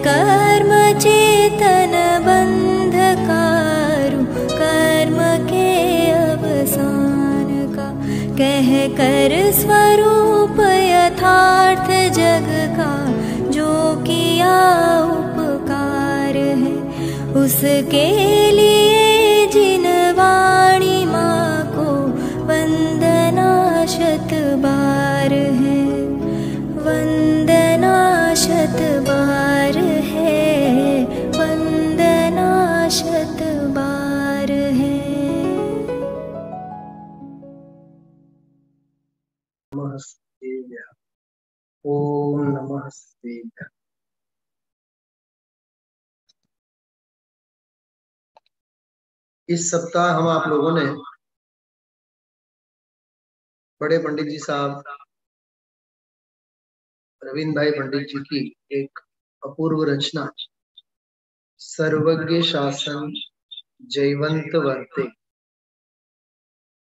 कर्म चेतन बंधकारु कर्म के अवसान का, कह कर स्वरूप यथार्थ जग का जो किया उपकार है, उसके लिए जिन वाणी माँ को वंदना शत बार है, वंदना शत बार है, वंदना शत बार है। नमस्ते। ओम नमस्ते। इस सप्ताह हम आप लोगों ने बड़े पंडित जी साहब रविंद्र भाई पंडित जी की एक अपूर्व रचना सर्वज्ञ शासन जयवंत वर्ते,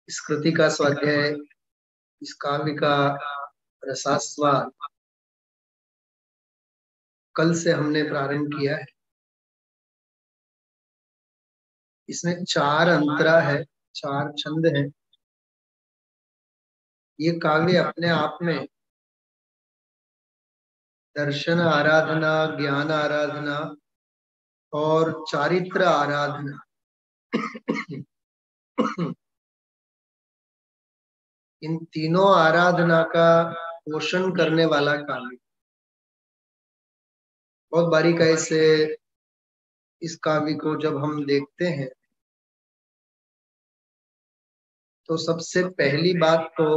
इस कृति का स्वाध्याय, इस काव्य का रसास्वाद कल से हमने प्रारंभ किया है। इसमें 4 अंतरा है, 4 छंद हैं। ये काव्य अपने आप में दर्शन आराधना, ज्ञान आराधना और चारित्र आराधना इन तीनों आराधना का पोषण करने वाला काव्य। बहुत बारीकाई से इस काव्य को जब हम देखते हैं तो सबसे पहली बात तो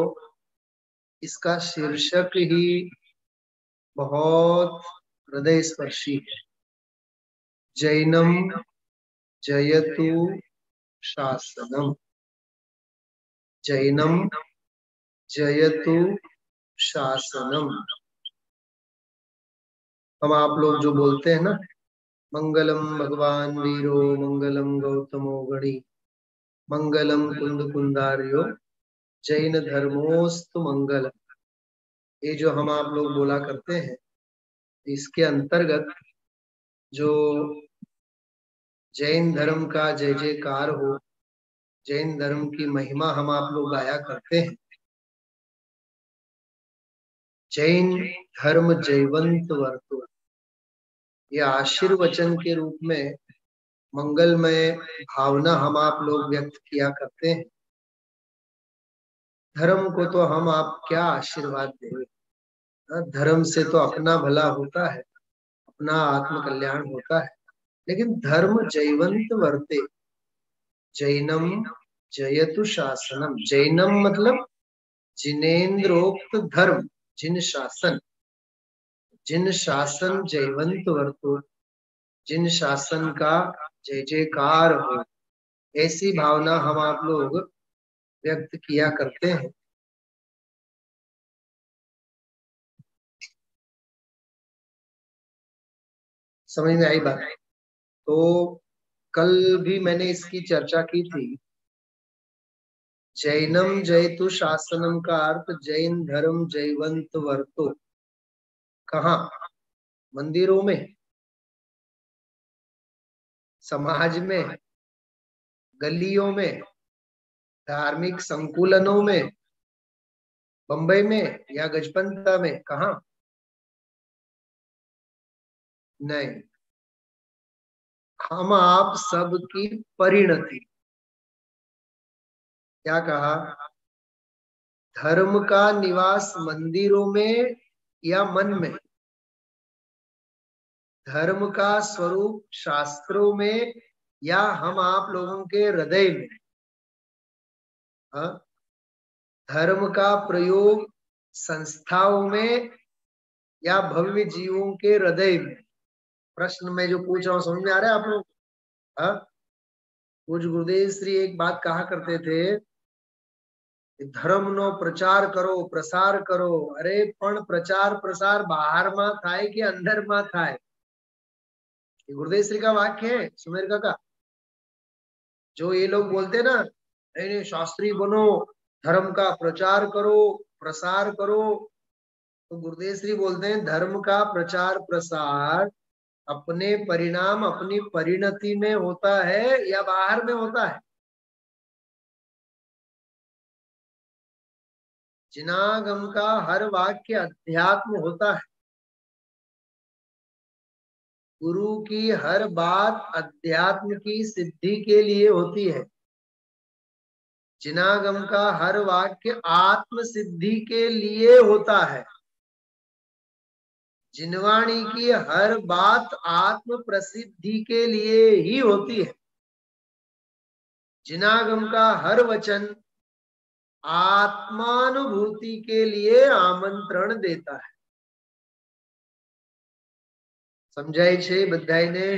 इसका शीर्षक ही बहुत हृदय स्पर्शी है। जैनम जयतु शासनम, जैनम जयतु शासनम। हम आप लोग जो बोलते हैं ना, मंगलम भगवान वीरो, मंगलम गौतमो गणी, मंगलम कुंद कुंदार्यो, जैन धर्मोस्तु मंगलम। ये जो हम आप लोग बोला करते हैं, इसके अंतर्गत जो जैन धर्म का जय जयकार हो, जैन धर्म की महिमा हम आप लोग गाया करते हैं। जैन धर्म जयवंत वर्तो, ये आशीर्वचन के रूप में मंगलमय भावना हम आप लोग व्यक्त किया करते हैं। धर्म को तो हम आप क्या आशीर्वाद देंगे, धर्म से तो अपना भला होता है, अपना आत्म कल्याण होता है। लेकिन धर्म जयवंत वर्ते, जैनम जयतु शासनम। जैनम मतलब जिनेन्द्रोक्त धर्म, जिन शासन, जिन शासन जयवंत वर्तो, जिन शासन का जय जयकार हो, ऐसी भावना हम आप लोग व्यक्त किया करते हैं। समझ में आई बात? तो कल भी मैंने इसकी चर्चा की थी। जैनम जयतु शासनम का अर्थ जैन धर्म जयवंत वर्तो। कहाँ? मंदिरों में, समाज में, गलियों में, धार्मिक संकुलनों में, बंबई में या गजपंता में? कहाँ? नहीं, हम आप सबकी परिणति। क्या कहा? धर्म का निवास मंदिरों में या मन में, धर्म का स्वरूप शास्त्रों में या हम आप लोगों के हृदय में, धर्म का प्रयोग संस्थाओं में या भव्य जीवों के हृदय में। प्रश्न मैं जो पूछ रहा हूँ समझ में आ रहा है आप लोग? पूज्य गुरुदेव श्री एक बात कहा करते थे, धर्म नो प्रचार करो प्रसार करो। अरे पण प्रचार प्रसार बाहर में थाय कि अंदर में थाय? गुरुदेव श्री का वाक्य है, सुमेर काका। जो ये लोग बोलते ना, नहीं शास्त्री बनो, धर्म का प्रचार करो प्रसार करो, तो गुरुदेव श्री बोलते हैं धर्म का प्रचार प्रसार अपने परिणाम अपनी परिणति में होता है या बाहर में होता है? जिनागम का हर वाक्य अध्यात्म होता है। गुरु की हर बात अध्यात्म की सिद्धि के लिए होती है। जिनागम का हर वाक्य आत्म सिद्धि के लिए होता है। जिनवाणी की हर बात आत्म प्रसिद्धि के लिए ही होती है। जिनागम का हर वचन आत्मानुभूति के लिए आमंत्रण देता है। समझाय छे बधाई ने?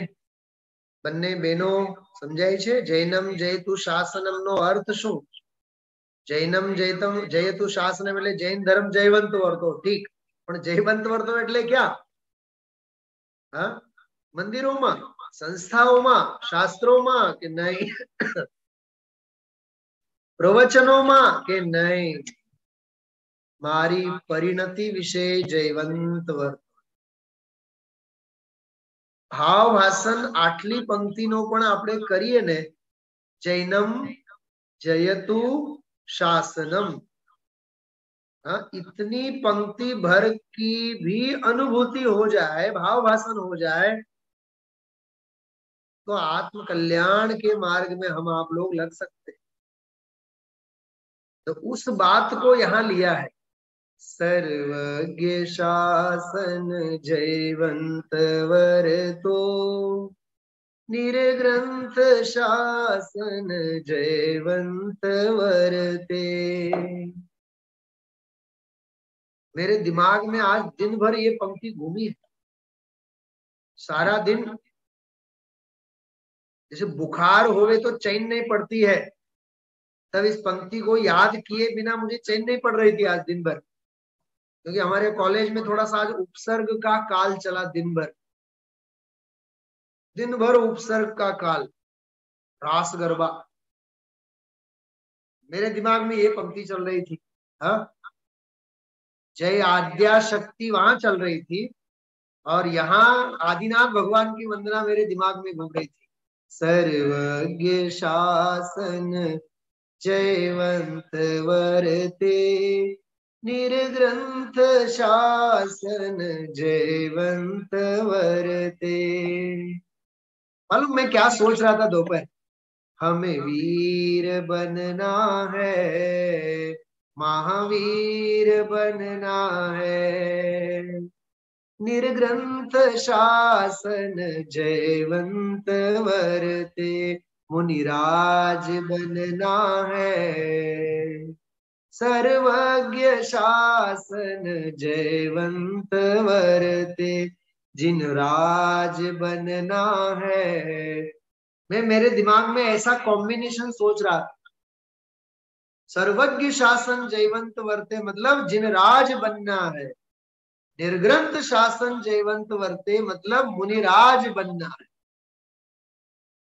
बन्ने बेनो समझाय छे? जैनम जयतु शासनम नो अर्थ शू? जैनम जयतु शासनम એટલે જૈન ધર્મ જયવંત વર્તો, ઠીક, પણ જયવંત વર્તો એટલે क्या? हाँ, મંદિરોમાં, સંસ્થાઓમાં, શાસ્ત્રોમાં કે નહીં? પ્રવચનોમાં કે નહીં? મારી પરિણતિ વિશે જયવંત વર્તો. भाव भाषण आटली पंक्तिनो पण आपणे करीए ने, जैनम जयतु शासनम, हाँ, इतनी पंक्ति भर की भी अनुभूति हो जाए, भाव भाषण हो जाए, तो आत्म कल्याण के मार्ग में हम आप लोग लग सकते हैं। तो उस बात को यहाँ लिया है। सर्वज्ञ शासन जयवंत वर्तो, निर्ग्रंथ शासन जयवंत वर्ते। मेरे दिमाग में आज दिन भर ये पंक्ति घूमी है। सारा दिन जैसे बुखार होवे तो चैन नहीं पड़ती है, तब इस पंक्ति को याद किए बिना मुझे चैन नहीं पड़ रही थी आज दिन भर, क्योंकि हमारे कॉलेज में थोड़ा सा आज उपसर्ग का काल चला। दिन भर उपसर्ग का काल, रास गरबा। मेरे दिमाग में ये पंक्ति चल रही थी। हाँ, जय आद्या शक्ति वहां चल रही थी, और यहाँ आदिनाथ भगवान की वंदना मेरे दिमाग में घूम रही थी। सर्वज्ञ शासन जयवंत वर्ते, निर्ग्रंथ शासन जयवंत वर्ते। मालूम मैं क्या सोच रहा था दोपहर? हमें वीर बनना है, महावीर बनना है, निर्ग्रंथ शासन जयवंत वर्ते, मुनिराज बनना है, सर्वज्ञ शासन जयवंत वर्ते, जिन राज बनना है। मैं मेरे दिमाग में ऐसा कॉम्बिनेशन सोच रहा था। सर्वज्ञ शासन जयवंत वर्ते मतलब जिन राज बनना है, निर्ग्रंथ शासन जयवंत वर्ते मतलब मुनिराज बनना है।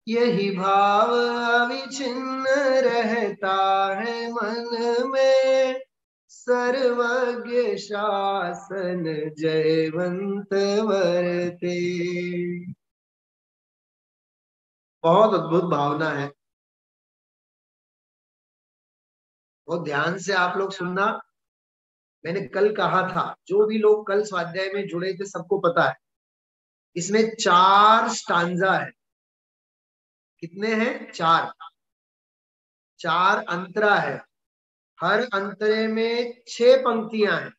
यही भाव अविच्छिन्न रहता है मन में, सर्वज्ञ शासन जयवंत वर्ते। बहुत अद्भुत भावना है। बहुत ध्यान से आप लोग सुनना। मैंने कल कहा था, जो भी लोग कल स्वाध्याय में जुड़े थे सबको पता है, इसमें 4 स्टांजा है। कितने हैं? 4 अंतरा है। हर अंतरे में 6 पंक्तियां हैं,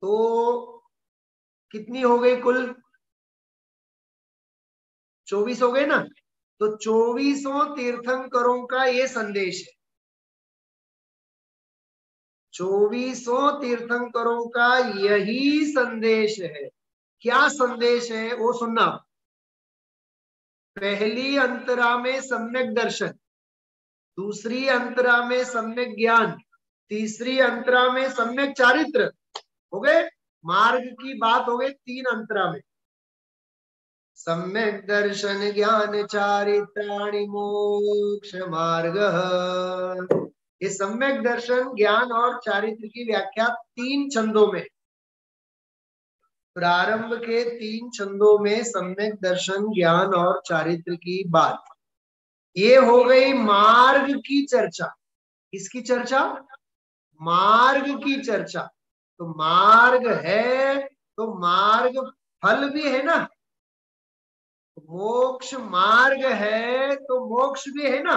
तो कितनी हो गई कुल? 24 हो गए ना। तो 24 तीर्थंकरों का ये संदेश है। 24 तीर्थंकरों का यही संदेश है। क्या संदेश है वो सुनना। पहली अंतरा में सम्यक दर्शन, दूसरी अंतरा में सम्यक ज्ञान, तीसरी अंतरा में सम्यक चारित्र। हो गए? मार्ग की बात हो गई 3 अंतरा में। सम्यक दर्शन ज्ञान चारित्राणि मोक्ष मार्ग। ये सम्यक दर्शन ज्ञान और चारित्र की व्याख्या 3 छंदों में। प्रारंभ के 3 छंदों में सम्यक दर्शन, ज्ञान और चारित्र की बात। ये हो गई मार्ग की चर्चा। किसकी चर्चा? मार्ग की चर्चा। तो मार्ग है तो मार्ग फल भी है ना, मोक्ष मार्ग है तो मोक्ष भी है ना।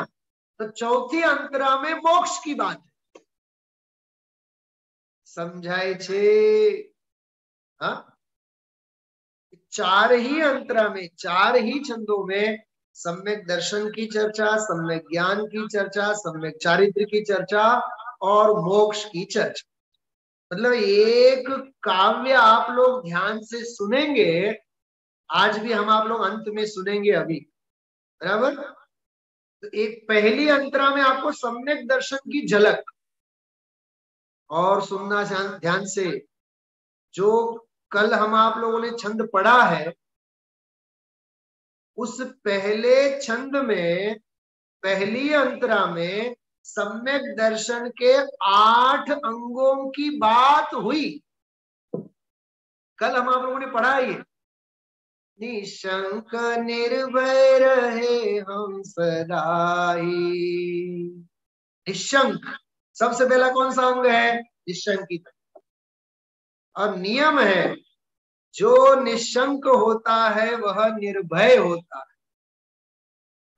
तो चौथी अंतरा में मोक्ष की बात है। समझाए छे? हाँ, 4 ही अंतरा में, 4 ही छंदों में सम्यक दर्शन की चर्चा, सम्यक ज्ञान की चर्चा, सम्यक चारित्र की चर्चा और मोक्ष की चर्चा। मतलब एक काव्य आप लोग ध्यान से सुनेंगे, आज भी हम आप लोग अंत में सुनेंगे अभी, बराबर। तो एक पहली अंतरा में आपको सम्यक दर्शन की झलक, और सुनना ध्यान से, जो कल हम आप लोगों ने छंद पढ़ा है, उस पहले छंद में पहली अंतरा में सम्यक दर्शन के 8 अंगों की बात हुई। कल हम आप लोगों ने पढ़ा है ये, निशंक निर्भय रहे हम सदाई। निशंक सबसे पहला कौन सा अंग है? निशंकित। और नियम है, जो निशंक होता है वह निर्भय होता है।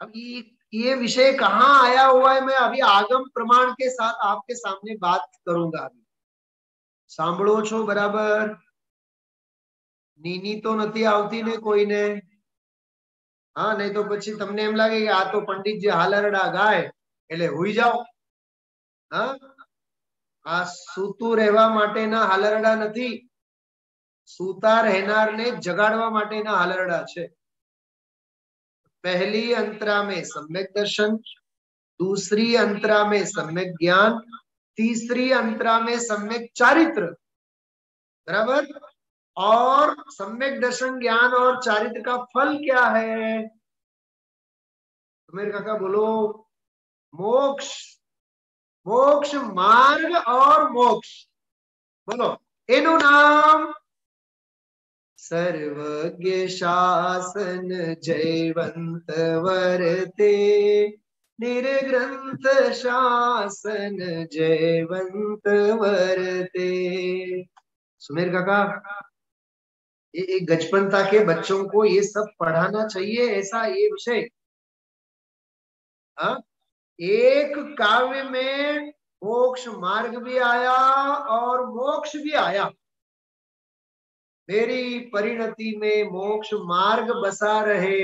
अब ये विषय कहाँ आया हुआ है, मैं अभी आगम प्रमाण के साथ आपके सामने बात करूंगा। अभी सांभळो छो बराबर? नीनी तो नहीं आवती ने कोई ने? हाँ, नहीं तो પછી તમને એમ લાગે કે આ તો પંડિતજી હાલરડા ગાય એટલે હુઈ જાઓ। હા, આ સૂતું રહેવા માટેના હાલરડા નથી, सूता रहनार ने जगाड़वा माटेना हालरड़ा छे। पहली अंतरा में सम्यक दर्शन, दूसरी अंतरा में सम्यक ज्ञान, तीसरी अंतरा में सम्यक चारित्र, बराबर। और सम्यक दर्शन, ज्ञान और चारित्र का फल क्या है? मेरे काका बोलो, मोक्ष। मोक्ष मार्ग और मोक्ष, बोलो एनु नाम सर्वज्ञ शासन जयवंत वरते, निर्ग्रंथ शासन जयवंत वरते। सुमेर काका, ये गजपंता के बच्चों को ये सब पढ़ाना चाहिए, ऐसा ये विषय। हाँ, एक काव्य में मोक्ष मार्ग भी आया और मोक्ष भी आया। मेरी परिणति में मोक्ष मार्ग बसा रहे,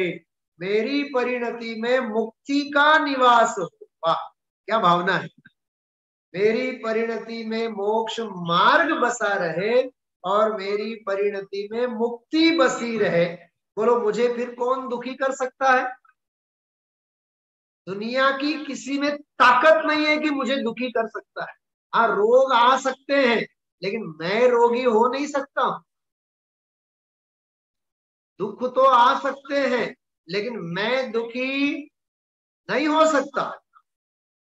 मेरी परिणति में मुक्ति का निवास हो। वाह, क्या भावना है। मेरी परिणति में मोक्ष मार्ग बसा रहे और मेरी परिणति में मुक्ति बसी रहे। बोलो, मुझे फिर कौन दुखी कर सकता है? दुनिया की किसी में ताकत नहीं है कि मुझे दुखी कर सकता है। हाँ, रोग आ सकते हैं, लेकिन मैं रोगी हो नहीं सकता हूं। दुख तो आ सकते हैं, लेकिन मैं दुखी नहीं हो सकता।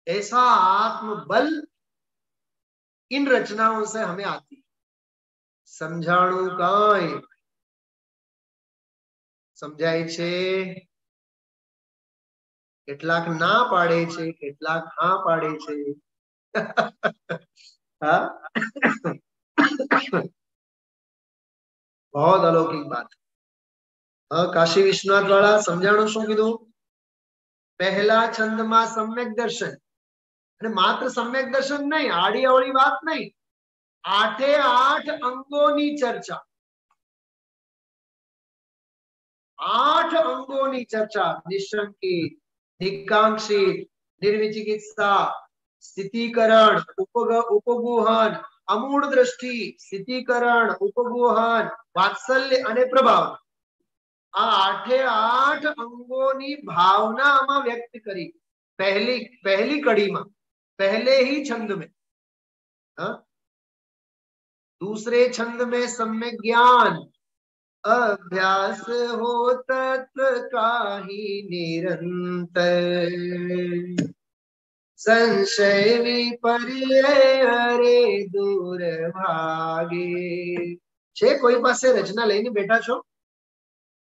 ऐसा आत्मबल इन रचनाओं से हमें आती है। समझाणु काई समझाय छे, કેટલાક ના પાડે છે, કેટલાક હા પાડે છે। हाँ? बहुत अलौकिक बात। हाँ, काशी विश्वनाथ वाला समझाणु शू कीधुं? पहला छंद में सम्यक दर्शन, અને માત્ર सम्यक दर्शन नहीं, आड़ी अवળી बात नहीं, 8 अंगोनी चर्चा। 8 अंगोनी चर्चा, निशंकित, निकांक्षित, निर्विचिकित्सा, स्थितिकरण, उपगुहन, अमूढ़ दृष्टि, स्थितिकरण, उपगुहन, वात्सल्य अने प्रभाव। आ 8 अंगोनी भावना आमा व्यक्त करी पहली कड़ी में, पहले ही छंद में। हाँ? दूसरे छंद में सम्यक ज्ञान, अभ्यास हो तत्काही निरंतर, संशय विपर्य हरे दूर भागे, છે કોઈ પાસે રચના લઈને બેઠા છો?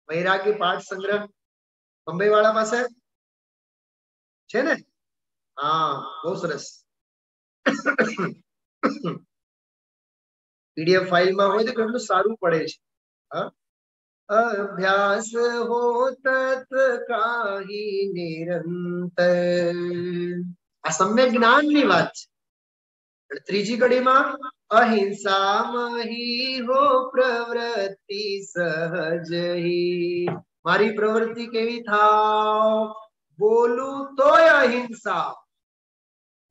વૈરાગ્ય પાઠ સંગ્રહ બંબઈ વાળા પાસે છે ને? હા, બહુ સરસ. પીડીએફ ફાઇલમાં હોય તો કેટલું સારું પડે છે. હા, અભ્યાસ હો તત કાહી નિરંતર. આ સમ્યક જ્ઞાનની વાત છે. ત્રીજી કડીમાં અહિંસા મહી હો પ્રવૃત્તિ સહજ. મારી પ્રવૃત્તિ કેવી થાવ? બોલું તોય અહિંસા,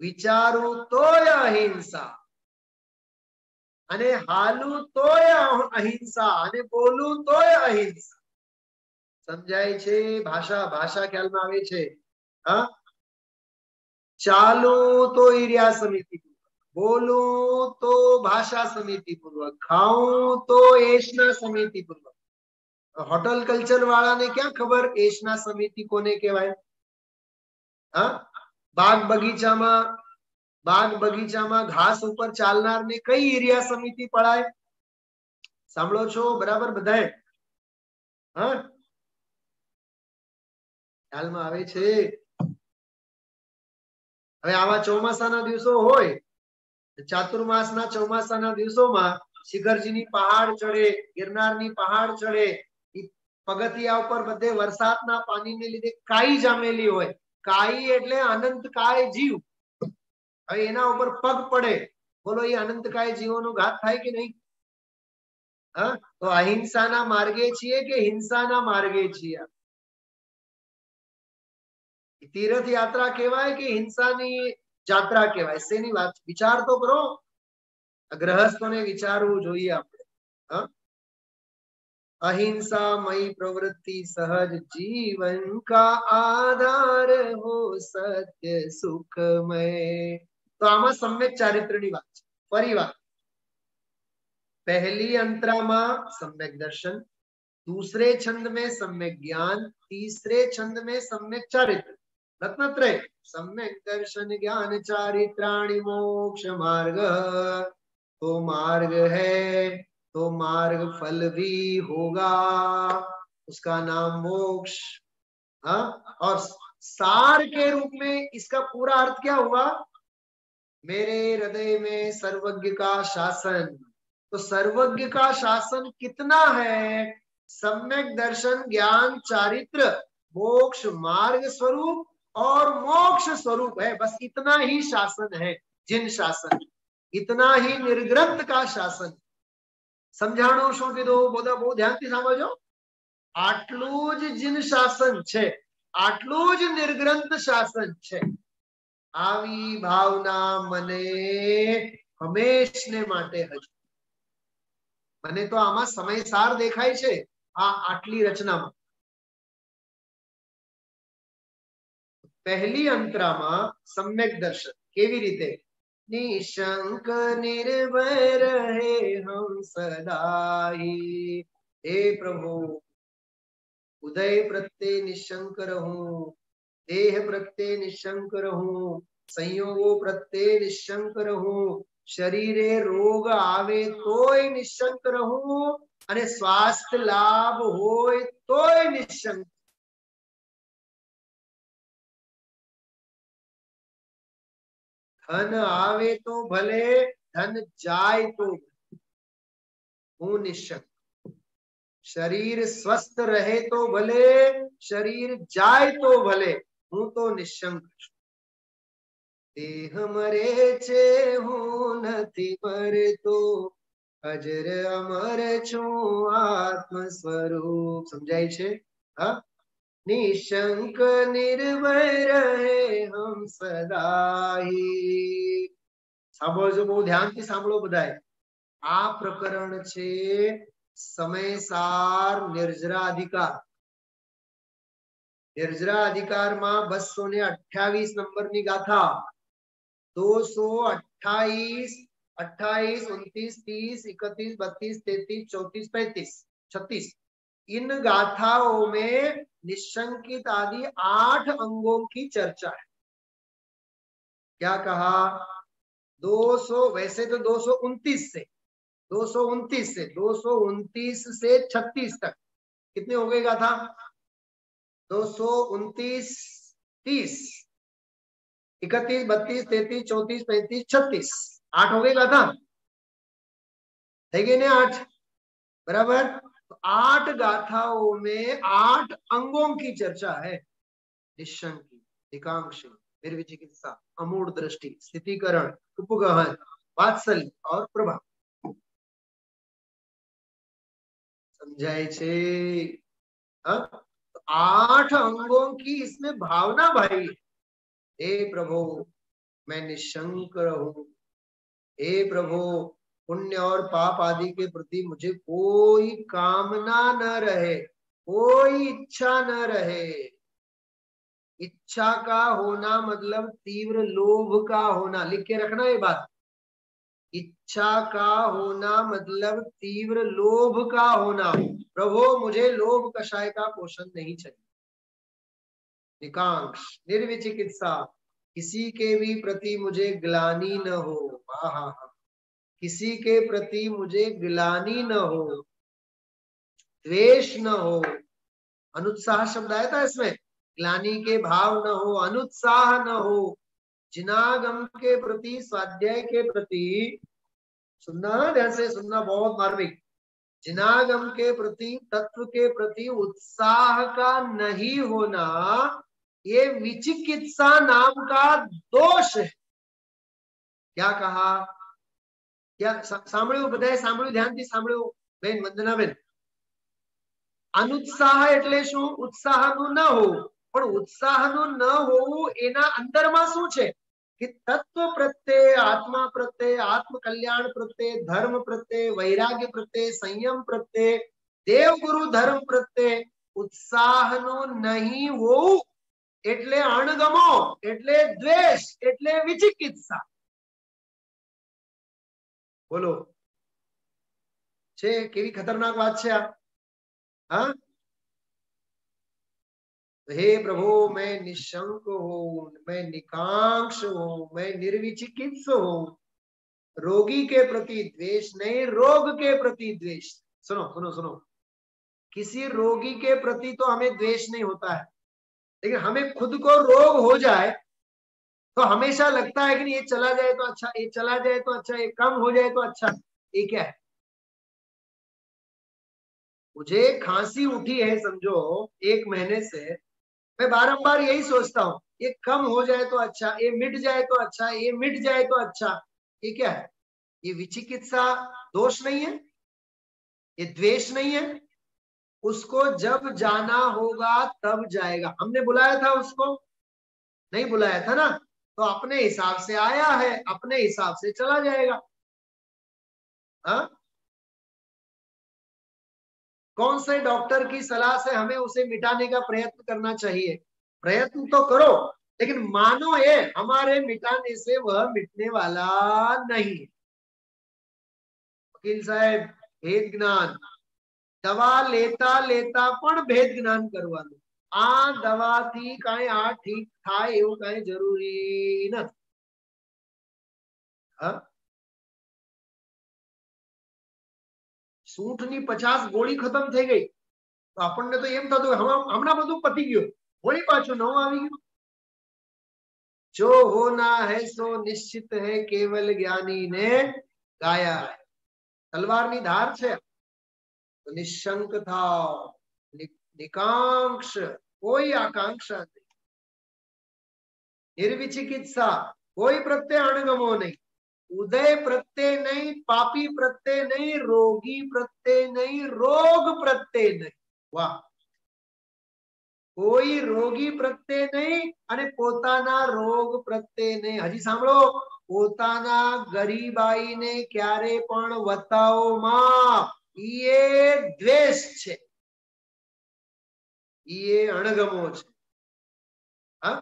વિચારું તોય અહિંસા, અને હાલું તોય અહિંસા, અને બોલું તોય અહિંસા. સમજાય છે? ભાષા ભાષા ખ્યાલમાં આવે છે? હા, ચાલુ તો ઈર્યા સમિતિ, બોલું તો ભાષા સમિતિ પૂર્વક, ખાઉં તો એશના સમિતિ પૂર્વક. હોટલ કલ્ચર વાળાને ક્યાં ખબર એશના સમિતિ કોને કહેવાય? હા, બાગ બગીચામાં ઘાસ ઉપર ચાલનાર ને કઈ ઈર્યા સમિતિ પડાય? સાંભળો છો બરાબર બધાએ? હા, ખ્યાલમાં આવે છે? હવે આવા ચોમાસાના દિવસો હોય, ચાતુર્માસના ચોમાસાના દિવસોમાં શિખરજીની પહાડ ચડે, ગિરનારની પહાડ ચડે, પગથિયા ઉપર બધે વરસાદના પાણીને લીધે કાઈ જામેલી હોય. કાઈ એટલે અનંતકાય જીવ. હવે એના ઉપર પગ પડે, બોલો એ અનંતકાય જીવોનો ઘાત થાય કે નહીં? હા, તો અહિંસાના માર્ગે છીએ કે હિંસાના માર્ગે છીએ? તીર્થ યાત્રા કહેવાય કે હિંસાની જાત્રા કહેવાય? શેની વાત? વિચાર તો કરો. ગ્રહસ્થોને વિચારવું જોઈએ આપણે. હા, अहिंसा मई प्रवृत्ति सहज जीवन का आधार हो सत्य सुखमय. तो आमा सम्यक चारित्र्यनी વાત છે. ફરી વાત, पहली अंतरा में सम्यक दर्शन, दूसरे छंद में सम्यक ज्ञान, तीसरे छंद में सम्यक चारित्र. रत्नत्रय सम्यक दर्शन ज्ञान चारित्राणि मोक्ष मार्ग. तो मार्ग है तो मार्ग फल भी होगा, उसका नाम मोक्ष. हाँ, और सार के रूप में इसका पूरा अर्थ क्या हुआ? मेरे हृदय में सर्वज्ञ का शासन. तो सर्वज्ञ का शासन कितना है? सम्यक दर्शन ज्ञान चारित्र मोक्ष मार्ग स्वरूप और मोक्ष स्वरूप है. बस इतना ही शासन है. जिन शासन, इतना ही निर्ग्रंथ का शासन. समझाणो शू कीधुं? बोधा बहु ध्यानथी सांभळजो. आटलू ज जिन शासन छे, आटलू ज निर्ग्रंथ शासन छे. आवी भावना मने हमेशने माटे हजू. मने तो आमा समयसार देखाय छे आ आटली रचनामां. पहली अंतरामां सम्यक दर्शन केवी रीते? निशंक निर्भय रहे हम सदाई. हे प्रभु, उदय प्रत्ये निशंक रहूं, देह प्रत्ये निशंक रहूं, संयोगों प्रत्ये निशंक रहूं, शरीरे रोग आवे तोय निशंक रहूं, अने स्वास्थ्य लाभ होय तोय निशंक. धन आवे तो भले, धन जाए तो हूँ निशंक. शरीर स्वस्थ रहे तो भले, शरीर जाए तो भले, हूँ तो निशंक. देह मरे छे हूँ नथी मरतो, अजर अमर छू आत्म स्वरूप. समझाय छे? हाँ, निशंक निर्भय रहे हम सदाई. સાંભળજો, બહુ ધ્યાનથી સાંભળો બધાએ. આ પ્રકરણ છે સમયસાર નિર્જરા અધિકાર. નિર્જરા અધિકારમાં 228 નંબરની ગાથા. 228, 28, 29, 30, 31, 32, 33, 34, 35, 36. इन गाथाओं में निशंकित आदि 8 अंगों की चर्चा है. क्या कहा? 200, वैसे तो 229 से, 229 से 229 से 36 तक कितने हो गए गाथा? 229, 30, 31, 32, 33, 34, 35, 36, 8 हो गए गाथा? है कि नहीं 8? बराबर। तो 8 गाथाओं में 8 अंगों की चर्चा है। निशंकी, एकांक्षी, निर्विचिकित्सा, अमूढ़ दृष्टि, स्थितिकरण, उपगहन, वात्सल्य और प्रभाव। समझाए छे? हाँ? तो 8 अंगों की इसमें भावना भाई। हे प्रभु मैं निशंक रहूं, हे प्रभु पुण्य और पाप आदि के प्रति मुझे कोई कामना न रहे, कोई इच्छा न रहे। इच्छा का होना मतलब तीव्र लोभ का होना, लिख के रखना ये बात। इच्छा का होना मतलब तीव्र लोभ का होना। प्रभु मुझे लोभ कषाय का पोषण नहीं चाहिए। निकांक्ष, निर्विचिकित्सा, किसी के भी प्रति मुझे ग्लानि न हो। हाँ, किसी के प्रति मुझे ग्लानि न हो, द्वेष न हो। अनुत्साह शब्द आया था इसमें, ग्लानि के भाव न हो, अनुत्साह न हो। जिनागम के प्रति, स्वाध्याय के प्रति, सुनना ध्यान से सुनना, बहुत मार्मिक। जिनागम के प्रति, तत्व के प्रति उत्साह का नहीं होना, ये विचिकित्सा नाम का दोष है। क्या कहा? क्या सांभळ्યું? बधाए सांभळ्યું? ध्यानથી सांभળ્યું બેન વંદનાબેન? अनुत्साह એટલે શું? ઉત્સાહનું ન હોવું. પણ ઉત્સાહનું ન હોવું એના અંદરમાં શું છે કે તત્વ પ્રત્યે, આત્મા પ્રત્યે, આત્મ કલ્યાણ પ્રત્યે, ધર્મ પ્રત્યે, વૈરાગ્ય પ્રત્યે, સંયમ પ્રત્યે, દેવગુરુ ધર્મ પ્રત્યે ઉત્સાહનું નહીં હોવું એટલે અણગમો, એટલે દ્વેષ, એટલે વિચિકિત્સા. બોલો છે કેવી ખતરનાક વાત છે આ? हाँ? हे प्रभु मैं निशंक हूं, मैं निकांक्ष हूं, मैं निर्विचिकित्स हूं। रोगी के प्रति द्वेष नहीं, रोग के प्रति द्वेष। सुनो सुनो सुनो, किसी रोगी के प्रति तो हमें द्वेष नहीं होता है, लेकिन हमें खुद को रोग हो जाए तो हमेशा लगता है कि ये चला जाए तो अच्छा, ये चला जाए तो अच्छा, ये कम हो जाए तो अच्छा। ये क्या है? मुझे खांसी उठी है समझो 1 महीने से, मैं बारंबार यही सोचता हूँ ये कम हो जाए तो अच्छा, ये मिट जाए तो अच्छा, ये मिट जाए तो अच्छा। ये क्या है? ये विचिकित्सा दोष नहीं है, ये द्वेष नहीं है। उसको जब जाना होगा तब जाएगा। हमने बुलाया था उसको? नहीं बुलाया था ना, तो अपने हिसाब से आया है, अपने हिसाब से चला जाएगा। हाँ? कौन से डॉक्टर की सलाह से हमें उसे मिटाने का प्रयत्न करना चाहिए? प्रयत्न तो करो, लेकिन मानो ये हमारे मिटाने से वह मिटने वाला नहीं। वकील साहब भेद ज्ञान, दवा लेता लेता पण भेद ज्ञान करवानुं। आ दवाथी काई आ ठीक थाय एवुं काई जरूरी नथी। हाँ? सूंठनी 50 गोળી खत्म થઈ ગઈ તો આપણને તો એમ થતું હમણાં બધું પતી ગયું, વળી પાછું નવું આવી ગયું। जो होना है सो निश्चित है, केवल ज्ञानी ने गाया है। तलवारनी धार छे तो निशंक था, निकांक्ष, कोई आकांक्षा नहीं, निर्विचिकित्सा, कोई प्रत्यय अणगमो नहीं, उदय प्रत्यय नहीं, पापी प्रत्यय नहीं, रोगी प्रत्यय नहीं, रोग प्रत्यय नहीं। वाह! कोई रोगी प्रत्यय नहीं અને પોતાના રોગ પ્રત્યે નહીં। હજી સાંભળો, પોતાના ગરીબાઈને ક્યારે પણ વતાવો માં, ઈએ દ્વેષ છે, ઈએ અણગમો છે। હા?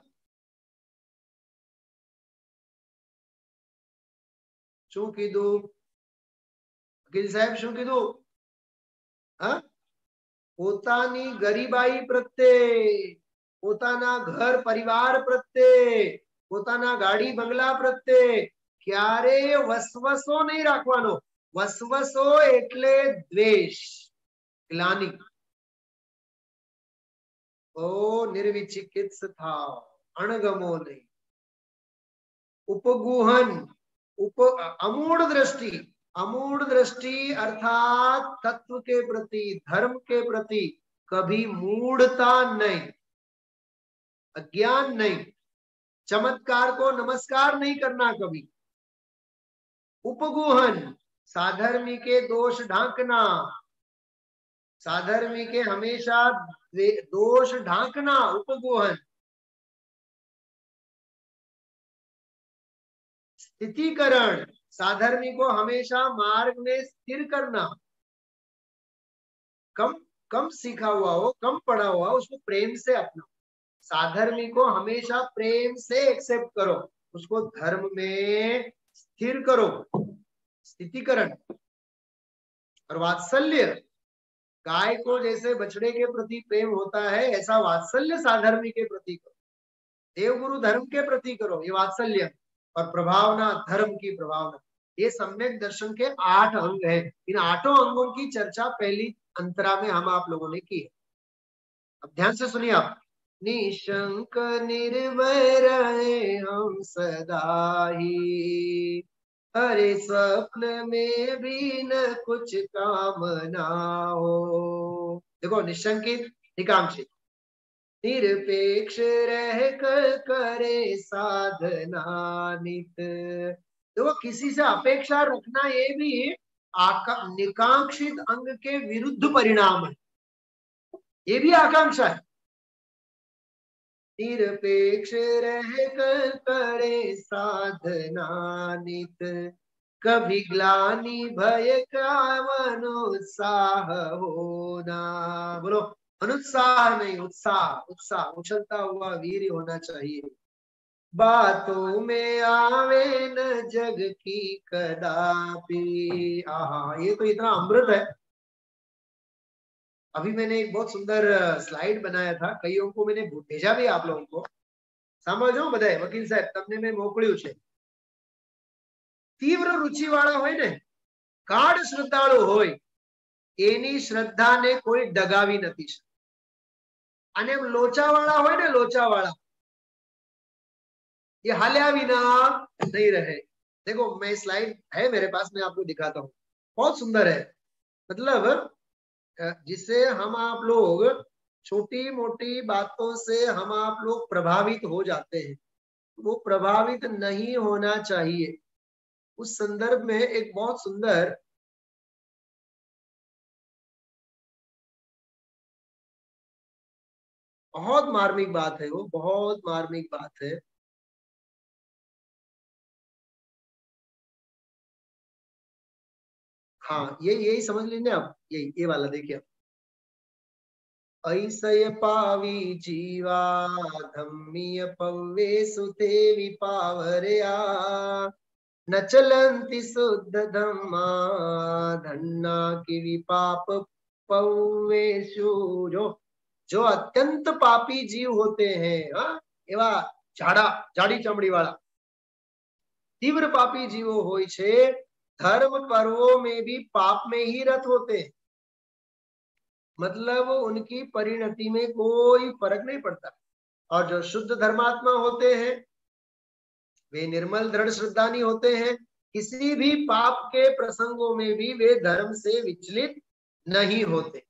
શું કીધું વકીલ સાહેબ? શું કીધું? હા? પોતાની ગરીબાઈ પ્રત્યે, પોતાના ઘર પરિવાર પ્રત્યે, પોતાના ગાડી બંગલા પ્રત્યે ક્યારે વસવસો નહીં રાખવાનો, વસવસો એટલે દ્વેષ, ગ્લાનિ. ઓ નિર્વિચિકિત્સ થાવ, અણગમો નહીં. उपगुहन, अमूढ़ दृष्टि. अमूढ़ दृष्टि अर्थात तत्व के प्रति, धर्म के प्रति कभी मूढ़ता नहीं, अज्ञान नहीं. चमत्कार को नमस्कार नहीं करना कभी. उपगुहन, साधर्मी के दोष ढांकना, साधर्मी के हमेशा दोष ढांकना, उपगुहन. स्थितिकरण, साधर्मी को हमेशा मार्ग में स्थिर करना. कम सीखा हुआ हो, कम पढ़ा हुआ हो, उसको प्रेम से अपना. साधर्मी को हमेशा प्रेम से एक्सेप्ट करो, उसको धर्म में स्थिर करो. स्थितिकरण. और वात्सल्य, गाय को जैसे बछड़े के प्रति प्रेम होता है, ऐसा वात्सल्य साधर्मी के प्रति करो. देवगुरु धर्म के प्रति करो, ये वात्सल्य. और प्रभावना, धर्म की प्रभावना. ये सम्यक दर्शन के 8 अंग हैं. इन 8 अंगों की चर्चा पहली अंतरा में हम आप लोगों ने की है. अब ध्यान से सुनिए आप. निशंक निर्भय रहे हम सदा ही, हरे स्वप्न में भी न कुछ कामना हो. देखो, निशंकित, निकांक्षित, निरपेक्ष रह कर करे साधना नित. देखो, किसी से अपेक्षा रखना ये भी निकांक्षित अंग के विरुद्ध परिणाम है. ये भी आकांक्षा है. निरपेक्ष रह कर करे साधना नित, कभी ग्लानि भय का अनुत्साह होना. बोलो, अनुत्साह नहीं, उत्साह. उत्साह, उछलता हुआ वीर होना चाहिए. बातों में आवे न जग की कदापि. आहा, ये तो इतना अमृत है. अभी मैंने एक बहुत सुंदर स्लाइड बनाया था, कईयों को मैंने भेजा भी आप लोगों को. समझो बधाई वकील साहब, तमने मैं मोकल्યું છે. तीव्र रुचि वाला હોય ને, ગાઢ શ્રદ્ધાળુ હોય, એની શ્રદ્ધાને કોઈ ડગાવી નથી શકતું. અને લોચા वाला હોય ને, लोचा वाला, ये हाल्या बिना नहीं रहे. देखो, मैं स्लाइड है मेरे पास, मैं आपको दिखाता हूँ. बहुत सुंदर है. मतलब जिससे हम आप लोग छोटी मोटी बातों से हम आप लोग प्रभावित हो जाते हैं, वो प्रभावित नहीं होना चाहिए. उस संदर्भ में एक बहुत सुंदर बहुत मार्मिक बात है, वो बहुत मार्मिक बात है. हाँ, यही समझ लीजिए आप. ये वाला देखिए. ऐसय पावी जीवा धम्मीय पव्वे सुते विपावरया, न चलंति शुद्ध धम्मा धन्ना की विपाप पव्वेषु. जो अत्यंत पापी जीव होते हैं, एवा जाड़ी चमड़ी वाला तीव्र पापी जीवो होय छे, धर्म पर्वों में भी पाप में ही रत होते हैं. मतलब उनकी परिणति में कोई फर्क नहीं पड़ता. और जो शुद्ध धर्मात्मा होते हैं, वे निर्मल दृढ़ श्रद्धानी होते हैं. किसी भी पाप के प्रसंगों में भी वे धर्म से विचलित नहीं होते.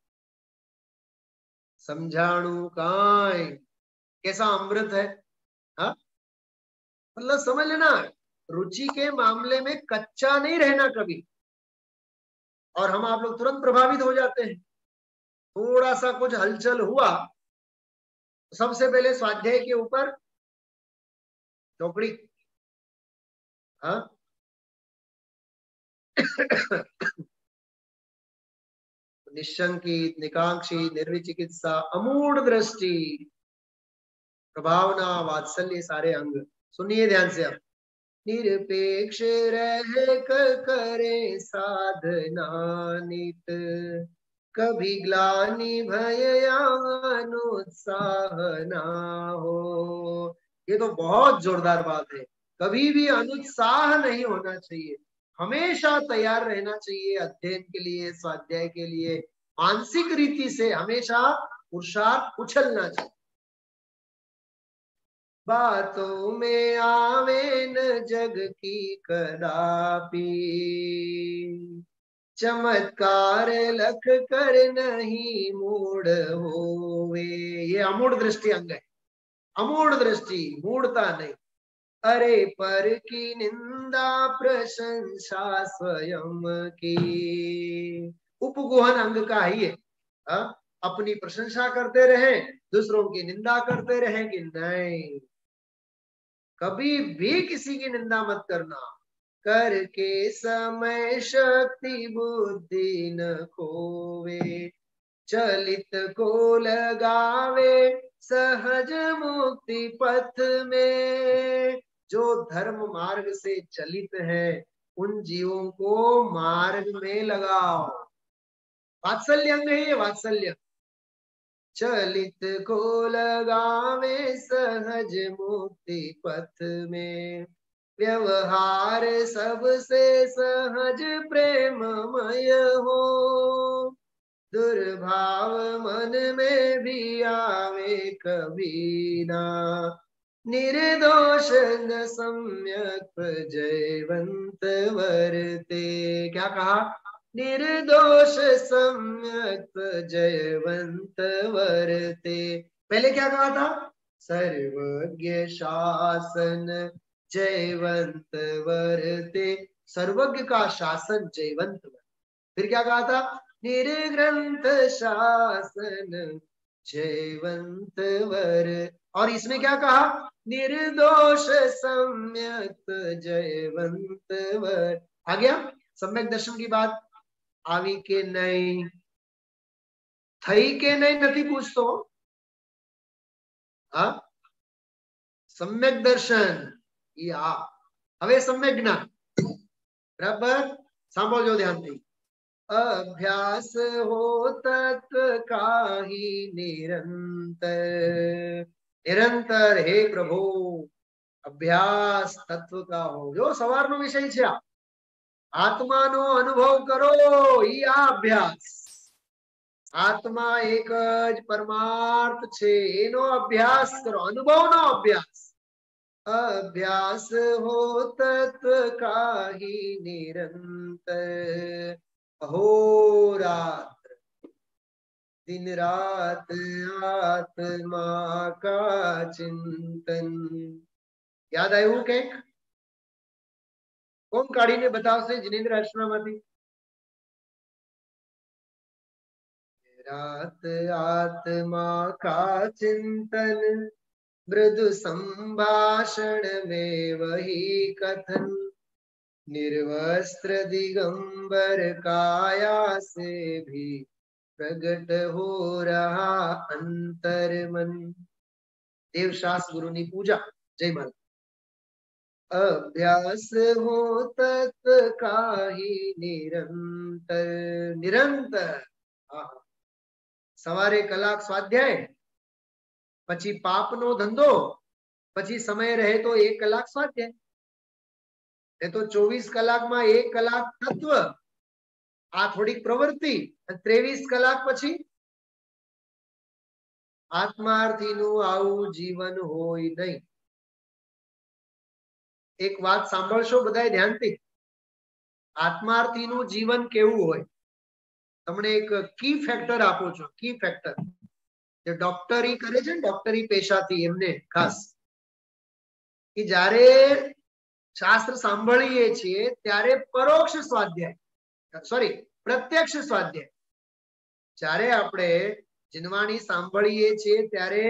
समझाणु काय, कैसा अमृत है. हाँ, मतलब समझ लेना, रुचि के मामले में कच्चा नहीं रहना कभी. और हम आप लोग तुरंत प्रभावित हो जाते हैं. थोड़ा सा कुछ हलचल हुआ, सबसे पहले स्वाध्याय के ऊपर चौकड़ी. हाँ, निशंकित, निकांक्षित, निर्विचिकित्सा, अमूढ़ दृष्टि, प्रभावना, वात्सल्य, सारे अंग. सुनिए ध्यान से आप. निरपेक्ष रह कर करे साधना नित, कभी ग्लानि भय अनुत्साह ना हो. ये तो बहुत जोरदार बात है. कभी भी अनुत्साह नहीं होना चाहिए. हमेशा तैयार रहना चाहिए अध्ययन के लिए, स्वाध्याय के लिए, मानसिक रीति से हमेशा पुरुषार्थ उछलना चाहिए। बातों में आवे न जग की कदापि, चमत्कार लख कर नहीं मूढ़ होवे। ये अमूढ़ दृष्टि अंग है, अमूढ़ दृष्टि, मूढ़ता नहीं। अरे पर की निंदा प्रशंसा स्वयं की, उपगुहन अंग का ही है। अपनी प्रशंसा करते रहे, दूसरों की निंदा करते रहे कि नहीं, कभी भी किसी की निंदा मत करना। करके समय शक्ति बुद्धि न खोवे, चलित को लगावे सहज मुक्ति पथ में। जो धर्म मार्ग से चलित है उन जीवों को मार्ग में लगाओ। वात्सल्य अंग है ये, वात्सल्य। चलित को लगावे सहज मुक्ति पथ में, व्यवहार सबसे सहज प्रेममय हो, दुर्भाव मन में भी आवे कभी ना, निर्दोष न सम्यक जयवंत वर्ते। क्या कहा? निर्दोष सम्यक जयवंत वर्ते। पहले क्या कहा था? सर्वज्ञ शासन जयवंत वर्ते, सर्वज्ञ का शासन जयवंत वर्ते। फिर क्या कहा था? निर्ग्रंथ शासन जयवंत वर। और इसमें क्या कहा? निर्दोष सम्यक जयवंत वर। आ गया सम्यक दर्शन की बात। आवी के नहीं, थई के नहीं, નથી પૂછતો। सम्यक दर्शन या હવે सम्यक ज्ञान बराबर सांभळજો ध्यानથી। अभ्यास हो तत्व का ही निरंतर, निरंतर हे प्रभु अभ्यास तत्व का हो। जो सवारનો વિષય છે, આત્માનો અનુભવ કરો, ઈ આ અભ્યાસ। આત્મા એક જ પરમાર્થ છે, એનો અભ્યાસ કરો, અનુભવનો અભ્યાસ। अभ्यास हो तत्व का ही निरंतर, अहोरात्र दिन रात आत्मा का चिंतन। याद आयु કંઈક? કોણ કાઢીને બતાવશે जिनेन्द्र आश्रमમાંથી? रात आत्मा का चिंतन, मृदु संभाषण में वही कथन, निर्वस्त्र दिगंबर काया से भी प्रगट हो रहा अंतर मन। देवशास गुरु की पूजा। जय माता। अभ्यास हो तत्व का ही निरंतर, निरंतर। सवारे कलाक स्वाध्याय, પછી પાપનો ધંધો, પછી સમય રહે તો 1 કલાક સ્વાધ્યાય, એ તો 24 કલાકમાં 1 કલાક તત્વ, આ થોડીક પ્રવૃત્તિ, 23 કલાક પછી આત્માર્થીનું આવું જીવન હોય નહીં। એક વાત સાંભળશો બધાએ ધ્યાનથી, આત્માર્થીનું જીવન કેવું હોય? તમને એક કી ફેક્ટર આપું છું, કી ફેક્ટર। જે ડોક્ટરી કરે છે ને, ડોક્ટરી પેશાથી એમને ખાસ, કે જ્યારે શાસ્ત્ર સાંભળીએ છીએ ત્યારે પરોક્ષ સ્વાધ્યાય, સોરી પ્રત્યક્ષ સ્વાધ્યાય, જ્યારે આપણે જીનવાણી સાંભળીએ છીએ ત્યારે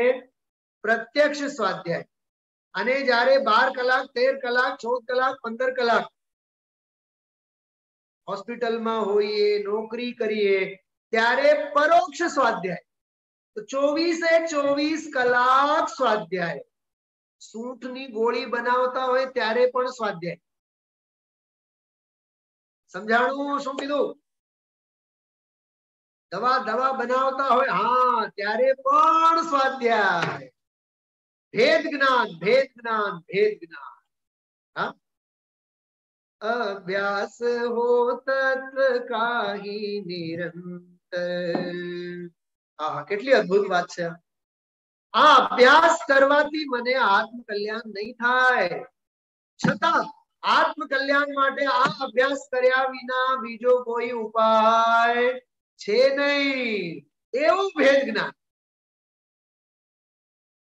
પ્રત્યક્ષ સ્વાધ્યાય, અને જ્યારે 12 કલાક 13 કલાક 14 કલાક 15 કલાક હોસ્પિટલમાં હોઈએ, નોકરી કરીએ ત્યારે પરોક્ષ સ્વાધ્યાય। तो 24 કલાક સ્વાધ્યાય। સૂંઠની ગોળી બનાવતા હોય ત્યારે પણ સ્વાધ્યાય। સમજાણું શું કીધું? દવા દવા બનાવતા હોય, હા, ત્યારે પણ સ્વાધ્યાય। भेद ज्ञान, भेद ज्ञान, भेद ज्ञान। हाँ, अभ्यास हो तत्व काही નિરંતર। હા, કેટલી અદ્ભુત વાત છે। આ અભ્યાસ કરવાથી મને આત્મ કલ્યાણ નહીં થાય, છતાં આત્મ કલ્યાણ માટે આ અભ્યાસ કર્યા વિના બીજો કોઈ ઉપાય છે નહીં, એવું ભેદ જ્ઞાન।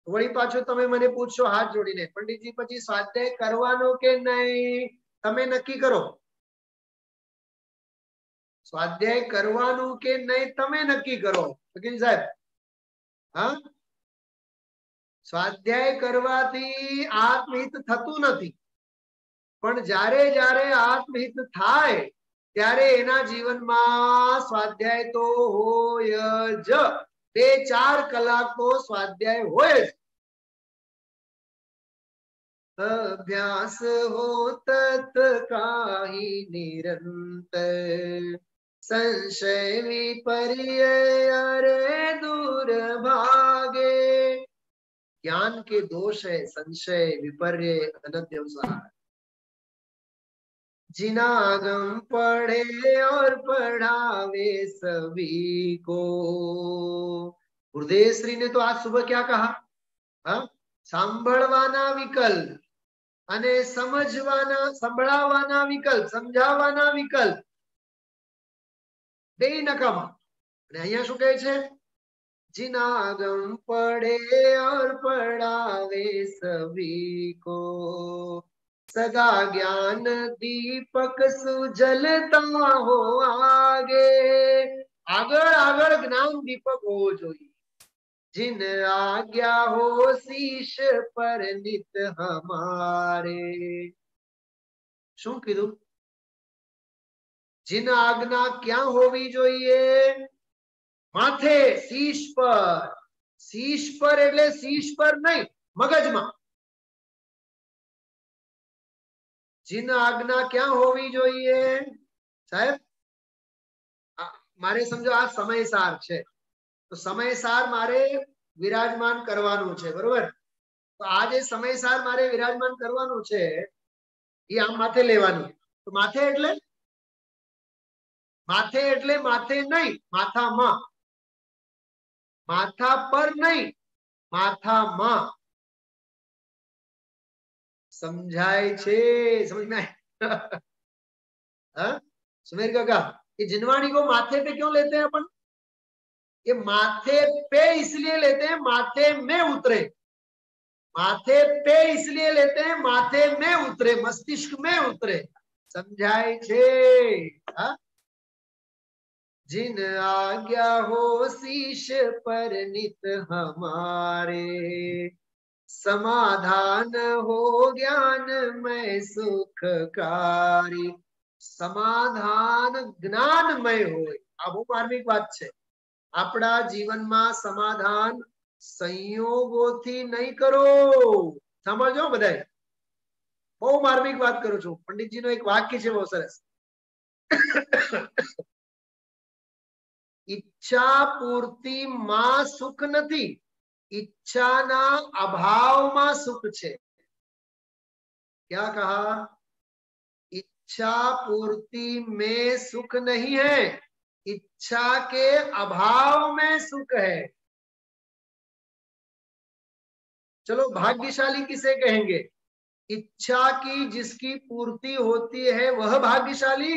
વળી પાછું તમે મને પૂછશો હાથ જોડીને, પંડિતજી પછી સ્વાધ્યાય કરવાનો કે નહીં, તમે નક્કી કરો। સ્વાધ્યાય કરવાનું કે નહીં તમે નક્કી કરો વકીલ સાહેબ। હા, સ્વાધ્યાય કરવાથી આત્મહિત થતું નથી, પણ જ્યારે જ્યારે આત્મહિત થાય ત્યારે એના જીવનમાં સ્વાધ્યાય તો હોય જ, 2-4 કલાક તો સ્વાધ્યાય હોય જ। अभ्यास हो तत् काही निरंतर, संशय विपर्य अरे दूर भागे। ज्ञान के दोष है संशय विपर्य अनध्यवसाय, जिनागम पढ़े और पढ़ावे सभी को। गुरुदेव श्री ने तो आज सुबह क्या कहा? हाँ, સાંભળવાના વિકલ્પ અને સંભળાવવાના વિકલ્પ, સમજાવવાના વિકલ્પ બે નકામા। અને અહીંયા શું કહે છે? जिनागम पढ़े और पढ़ावे सभी को, सदा ज्ञान दीपक सुजलता हो आगे। આગળ આગળ જ્ઞાન દીપક હોવો જોઈએ। जिन आज्ञा हो शीश पर नित हमारे। શું કીધું? जिन आज्ञा क्या होवी જોઈએ? માથે, શીશ પર। શીશ પર એટલે શીશ પર નહીં, મગજમાં। जिन आज्ञा क्या होवी જોઈએ સાહેબ? મારે સમજો આ સમયસાર છે, તો સમયસાર મારે વિરાજમાન કરવાનું છે, બરોબર? તો આ જે સમયસાર મારે વિરાજમાન કરવાનું છે એ આમ માથે લેવાનું। તો માથે એટલે માથે નહીં, માથામાં। માથા પર નહીં, માથામાં। સમજાય છે? समझ में आए? हाँ सुमेर काका, ये जिनवाणी को माथे पे क्यों लेते हैं अपन? ये माथे पे इसलिए लेते हैं माथे में उतरे। माथे पे इसलिए लेते हैं माथे में उतरे, मस्तिष्क में उतरे। समझाए छे? हाँ? जिन आज्ञा हो शीश पर नित हमारे, समाधान हो ज्ञान में सुखकारी। समाधान ज्ञानमय हो, આ બહુ માર્મિક વાત છે। આપણા જીવનમાં સમાધાન સંયોગોથી નહીં કરો। સમજો બધાય, બહુ માર્મિક વાત કરું છું। પંડિતજીનો એક વાક્ય છે બહુ સરસ, ઈચ્છા પૂર્તિમાં સુખ નથી, ઈચ્છાના અભાવમાં સુખ છે। क्या कहा? इच्छा पूर्ति में सुख नहीं है, इच्छा के अभाव में सुख है। चलो भाग्यशाली किसे कहेंगे? इच्छा की जिसकी पूर्ति होती है वह भाग्यशाली,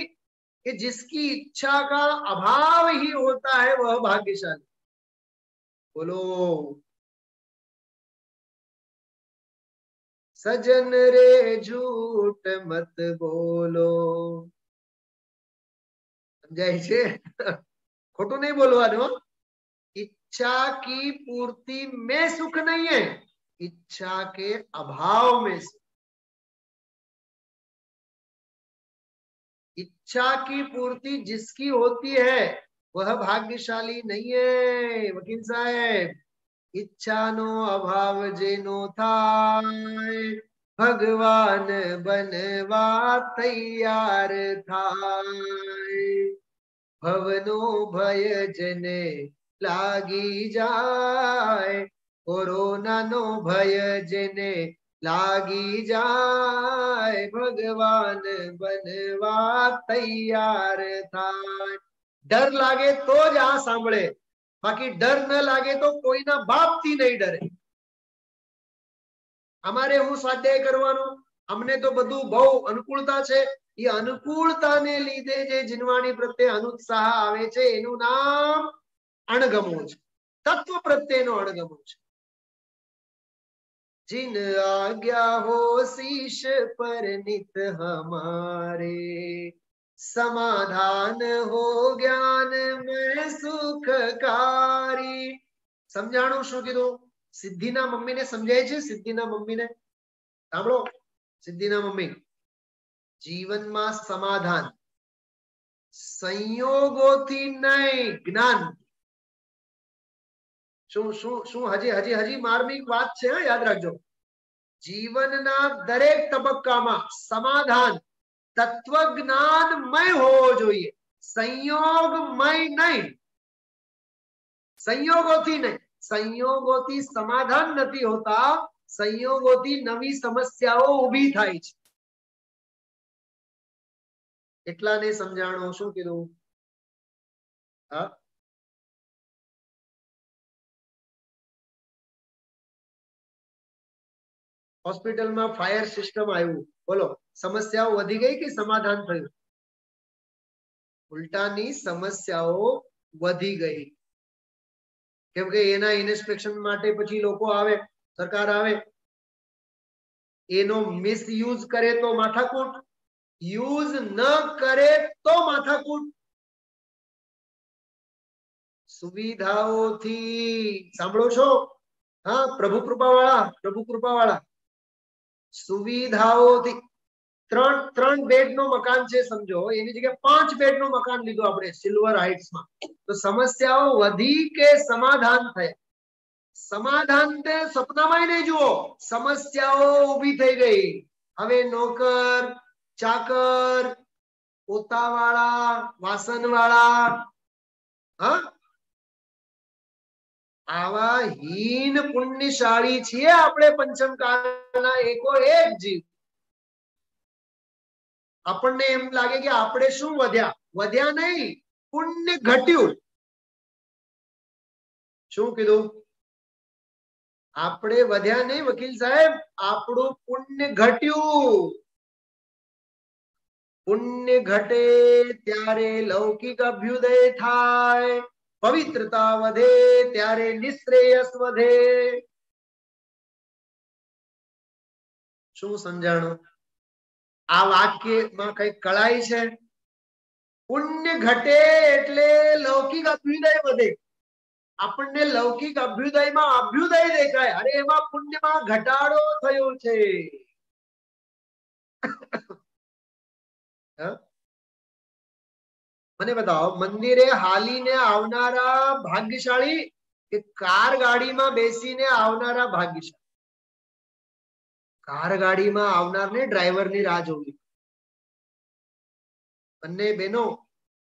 कि जिसकी इच्छा का अभाव ही होता है वह भाग्यशाली? बोलो। सजन रे झूठ मत बोलो। समझाय छे? खोटू नहीं बोलवानो। इच्छा की पूर्ति में सुख नहीं है, इच्छा के अभाव में सुख। इच्छा की पूर्ति जिसकी होती है वह भाग्यशाली नहीं है वकील साहब। इच्छा नो अभाव जेनो थाय, भगवान बनवा तैयार थाय। भवनो भय जने लागी जाय, कोरोना नो भय जने लागी जाए भगवान बनवा तैयार थाय। डर लागे तो ज आ सांभळे, बाकी डर न लागे तो कोईना बापथी नहीं डरे। અમારે હું સ્વાધ્યાય કરવાનો, અમને તો બધું બહુ અનુકૂળતા છે। એ અનુકૂળતાને લીધે જે જીનવાણી પ્રત્યે અનુત્સાહ આવે છે એનું નામ અણગમો છે, તત્વ પ્રત્યેનો અણગમો છે। जिन आज्ञा हो शीश पर नित हमारे, समाधान हो ज्ञान में सुखकारी। समझाणु शू कीधुं? सिद्धिना मम्मी ने समझाय छे। सिद्धिना मम्मी ने सांभळो, सिद्धिना मम्मी, जीवन में समाधान संयोगोथी नहीं, ज्ञान। શું શું શું હજી હજી હજી માર્મિક વાત છે, યાદ રાખજો। જીવનના દરેક તબક્કામાં સમાધાન તત્વજ્ઞાનમય હોવો જોઈએ, સંયોગમય નહીં। સંયોગોથી નહીં, સંયોગોથી સમાધાન નથી હોતા, સંયોગોથી નવી સમસ્યાઓ ઊભી થાય છે। એટલાને સમજાણો। શું કીધું? હા, હોસ્પિટલ में फायर सिस्टम आयु, बोलो समस्याओं वधी गई कि समाधान थयुं? उल्टानी समस्याओं वधी गई, केम के एना इन्स्पेक्शन माटे पछी लोको आवे, सरकार आवे, एनो मिसयूज करे तो माथाकूट, यूज न करे तो माथाकूट। सुविधाओथी सांभळो छो? हाँ, प्रभु कृपावाळा, प्रभु कृपावाळा, सुविधाओथी त्रण त्रण बेड नो मकान छे समझो, एनी जगह 5 बेड नो मकान लीधो आपणे सिल्वर हाइट्स में, तो समस्याओं वधी के समाधान थया? समाधान ते सपनामांय नहीं जुओ, समस्याओं ऊभी थई गई। हवे नौकर चाकर पोतावाळा वासनवाळा, हाँ, आवा हीन पुण्यशाળી છીએ આપણે पंचम कालना एको एक जीव। આપણને એમ લાગે કે આપણે શું વધ્યા? વધ્યા નહીં, પુણ્ય ઘટ્યું। શું કીધું? આપણે વધ્યા નહીં વકીલ સાહેબ, આપણું પુણ્ય ઘટ્યું। પુણ્ય ઘટે ત્યારે લૌકિક અભ્યુદય થાય, पवित्रता वधे त्यारे निश्रेयस वधे। शू समझाणु? आ वाक्य में कई कड़ाई है। पुण्य घटे एटले लौकिक अभ्युदय वधे। आपने लौकिक अभ्युदय में अभ्युदय देखाय, अरे एमां पुण्य में घटाडो थयो छे। મને बताओ, मंदिरे हालीने आवनारा भाग्यशाળી કે कार गाड़ी में बेसीने आवनारा भाग्यशाળી? कार गाड़ी में आवनार ने ड्राइवर ની રાહ જોવી। બંને બેનો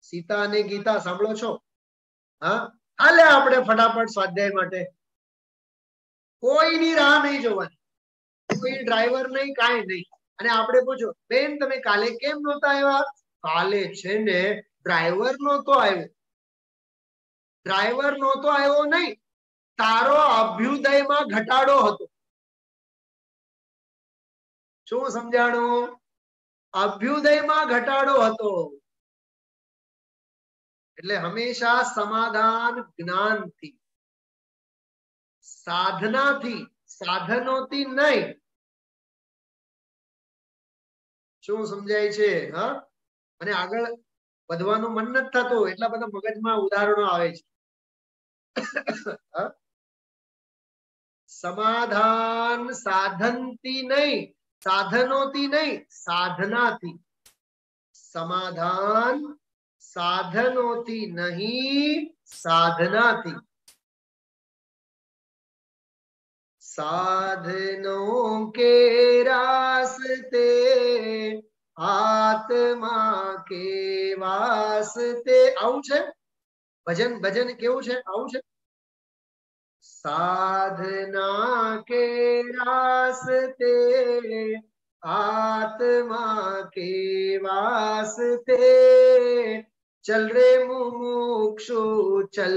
सीता અને गीता સાંભળો છો? हाँ, હાલે આપણે ફટાફટ સ્વાધ્યાય માટે, કોઈની રાહ નહીં જોવાની, કોઈ ડ્રાઈવર નહીં, કાંઈ નહીં। અને આપણે પૂછો, બેન તમે કાલે કેમ નહોતા આવ્યા? કાલે છે ને ड्राइवर नहोतो आव्यो। ड्राइवर नहोतो आव्यो नहीं, तारो अभ्युदय में घटाडो हतो। शुं समझाणु? अभ्युदय में घटाडो हतो। એટલે હંમેશા સમાધાન જ્ઞાનથી, સાધનાથી, સાધનોથી નહીં। શું સમજાય છે? હા, અને આગળ વધવાનું મન નથી થતું, એટલા બધા મગજમાં ઉદાહરણો આવે છે। समाधान साधनती नहीं, साधनोती नहीं, साधनाथी। समाधान साधनोती नहीं, साधनाथी। साधनों के रास्ते आत्मा के वास्ते। आવું છે ભજન, ભજન કેવું છે? આવું છે? साधना के रास्ते आत्मा के वास्ते चल रे मुमुक्षु चल।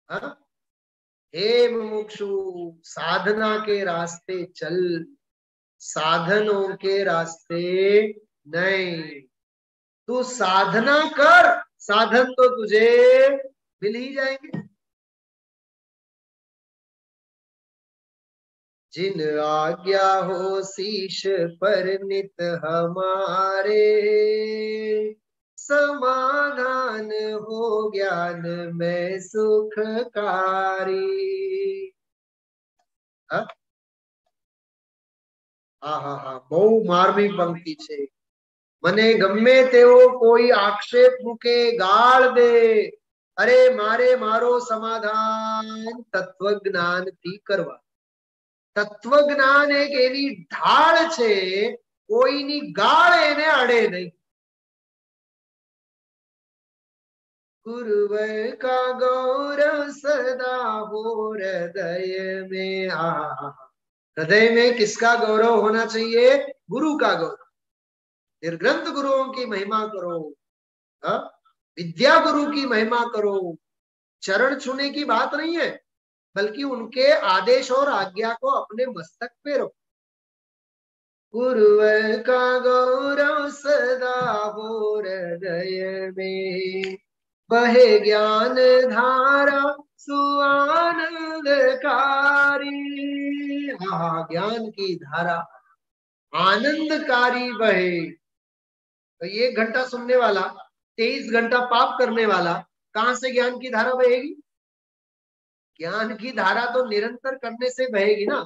हाँ? हे मुमुक्षु, साधना के रास्ते चल, साधनों के रास्ते नहीं। तू साधना कर, साधन तो तुझे मिल ही जाएंगे। जिन आज्ञा हो शीश पर नित हमारे, समाधान हो ज्ञान में सुखकारी। હા, બહુ માર્મિક પંક્તિ છે। મને ગમે તેવો કોઈ આક્ષેપ મૂકે, ગાળ દે, અરે મારે મારો સમાધાન તત્વજ્ઞાન થી કરવા। તત્વજ્ઞાન એક એવી ઢાળ છે, કોઈની ગાળ એને અડે નહીં। गुरुवर का गौरव सदा हो हृदय में। हृदय में किसका गौरव होना चाहिए? गुरु का गौरव। निर्ग्रंथ गुरुओं की महिमा करो, विद्या गुरु की महिमा करो। चरण छूने की बात नहीं है, बल्कि उनके आदेश और आज्ञा को अपने मस्तक पे रखो। गुरुवर का गौरव सदा हो हृदय में, बहे ज्ञान धारा सुआनंदकारी। हाँ, ज्ञान की धारा आनंदकारी बहे। तो 1 घंटा सुनने वाला, 23 घंटा पाप करने वाला, कहां से ज्ञान की धारा बहेगी? ज्ञान की धारा तो निरंतर करने से बहेगी ना।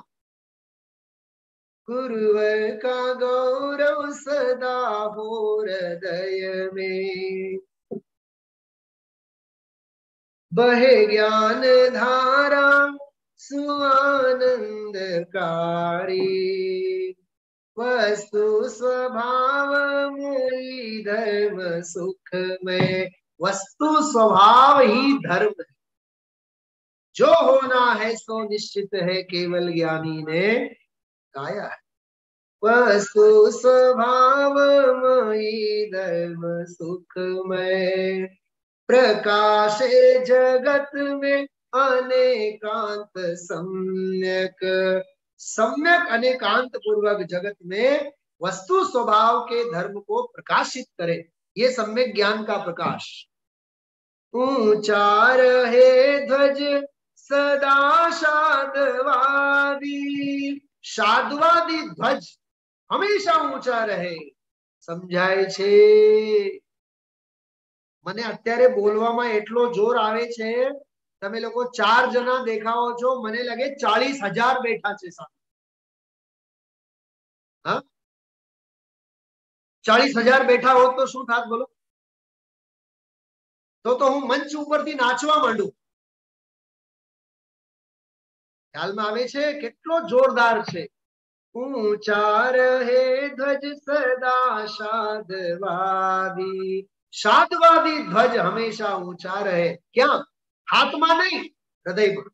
गुरुवर का गौरव सदा हो हृदय में, बहे ज्ञान धारा सुआनंदकारी। वस्तु स्वभाव मोई धर्म सुख में। वस्तु स्वभाव ही धर्म है, जो होना है सो निश्चित है, केवल ज्ञानी ने गाया है। वस्तु स्वभाव मोई धर्म सुख में, प्रकाशे जगत में अनेकांत सम्यक। सम्यक अनेकांत पूर्वक जगत में वस्तु स्वभाव के धर्म को प्रकाशित करे, ये सम्यक ज्ञान का प्रकाश। ऊंचा रहे ध्वज सदा शादवादी। शादवादी ध्वज हमेशा ऊंचा रहे। समझाय छे? મને અત્યારે બોલવામાં એટલો જોર આવે છે, તમે લોકો 4 જણા દેખાઓ છો, મને લાગે 40,000 બેઠા છે સામે। હા, 40,000 બેઠા હોત તો શું થાત બોલો? તો હું મંચ ઉપરથી નાચવા માંડું। ખ્યાલમાં આવે છે કેટલો જોરદાર છે? ऊंचा रहे ध्वज सदा शादवादी। शादवादी ध्वज हमेशा ऊंचा रहे। क्या? हाथ में नहीं, हृदय में।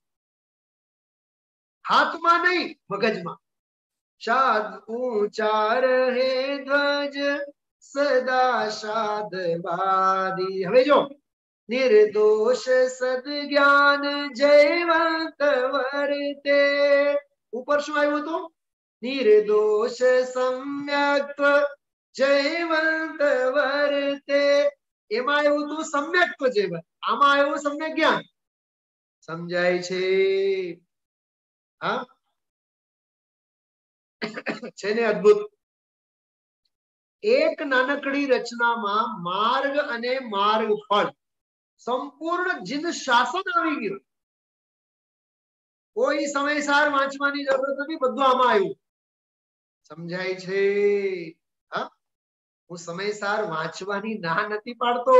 हाथ में नहीं, मगज में। शाद ऊंचा रहे ध्वज सदा शादवादी। हवे जो निर्दोष सद्ज्ञान जयवंत वर्ते। ऊपर शू आयु तो? निर्दोष सम्यक्त्व जयवंत वर्ते। एमा आव्युं तो सम्यक्त्व जयवंत, आमा आव्युं सम्यक ज्ञान। समझाय छे? हाँ, छे ने अद्भुत। एक नानकड़ी रचना में मार्ग अने मार्गफल संपूर्ण जिन शासन आवी गयुं। कोई समयसार वांचवानी जरूरत नहीं, बधुं आमां आव्युं। समझाय छे? हाँ, હું સમયસર વાંચવાની ના નથી પાડતો,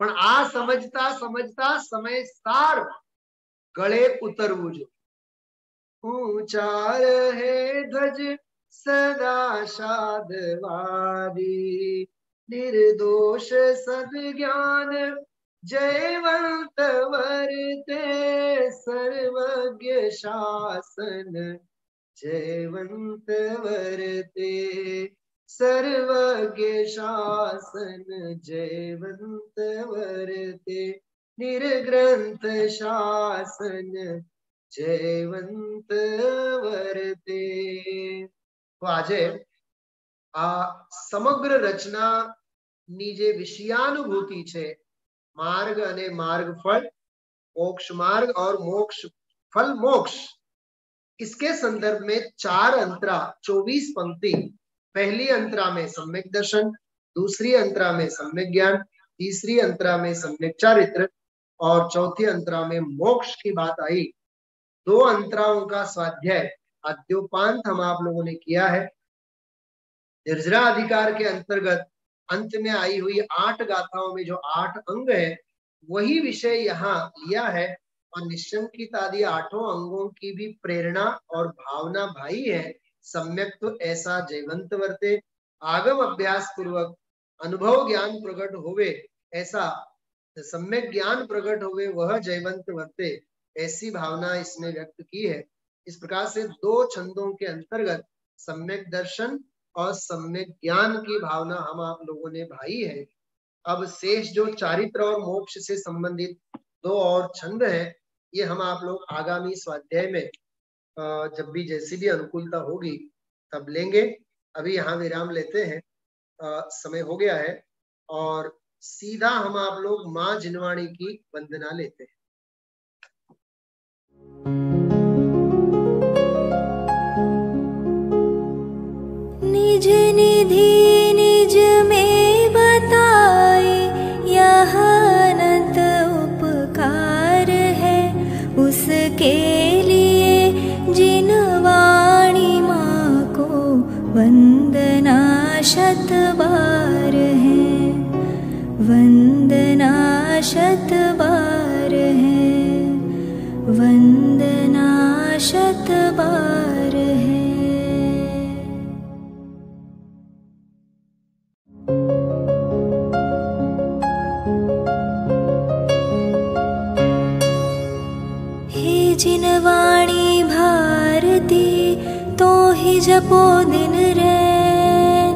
પણ આ સમજતા સમજતા સમયસર ગળે ઉતરવું જોઈએ। ऊंचा रहे ध्वज सदा शादवादी, निर्दोष सद्ज्ञान जयवंत वर्ते सर्वज्ञ शासन, जयवंत वर्ते सर्वज्ञ शासन, जयवंत वर्ते निर्ग्रंथ शासन, जयवंत वर्ते। तो આજે આ સમગ્ર રચનાની જે વિષયાનુભૂતિ છે, मार्ग અને मार्ग फल, मोक्ष मार्ग और मोक्ष फल मोक्ष, इसके संदर्भ में 4 अंतरा 24 पंक्ति, पहली अंतरा में सम्यक दर्शन, दूसरी अंतरा में सम्यक ज्ञान, तीसरी अंतरा में सम्यक चारित्र और चौथी अंतरा में मोक्ष की बात आई। 2 अंतराओं का स्वाध्याय आद्योपांत हम आप लोगों ने किया है। निर्जरा अधिकार के अंतर्गत अंत में आई हुई 8 गाथाओं में जो 8 अंग है, वही विषय यहाँ लिया है और निशंकित आदि 8 अंगों की भी प्रेरणा और भावना भाई है। सम्यक तो ऐसा जयवंत वर्ते, आगम अभ्यास पूर्वक अनुभव ज्ञान प्रकट होवे, ऐसा सम्यक ज्ञान प्रकट होवे वह जयवंत वर्ते, ऐसी भावना इसमें व्यक्त की है। इस प्रकार से 2 छंदों के अंतर्गत सम्यक दर्शन और सम्यक ज्ञान की भावना हम आप लोगों ने भाई है। अब शेष जो चारित्र और मोक्ष से संबंधित 2 और छंद है, ये हम आप लोग आगामी स्वाध्याय में जब भी जैसी भी अनुकूलता होगी तब लेंगे। अभी यहाँ विराम लेते हैं, समय हो गया है और सीधा हम आप लोग माँ जिनवाणी की वंदना लेते हैं। निज निधि निज में बताए, यह अनंत उपकार है उसके लिए जिन वाणी माँ को वंदना शत बार है, वंदना शत बार है, वंदना शत बार है। हे जिनवाणी भारती तो ही जपो दिन रैन,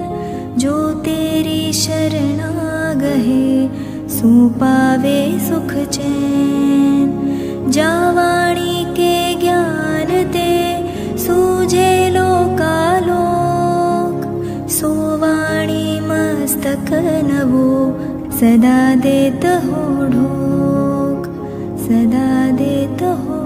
जो तेरी शरणा गहे सो पावे सुख चैन। जावाणी के ज्ञान ते सूझे लोकालोक, सो वाणी मस्तक नवो सदा देत हो ढोक, सदा देत हो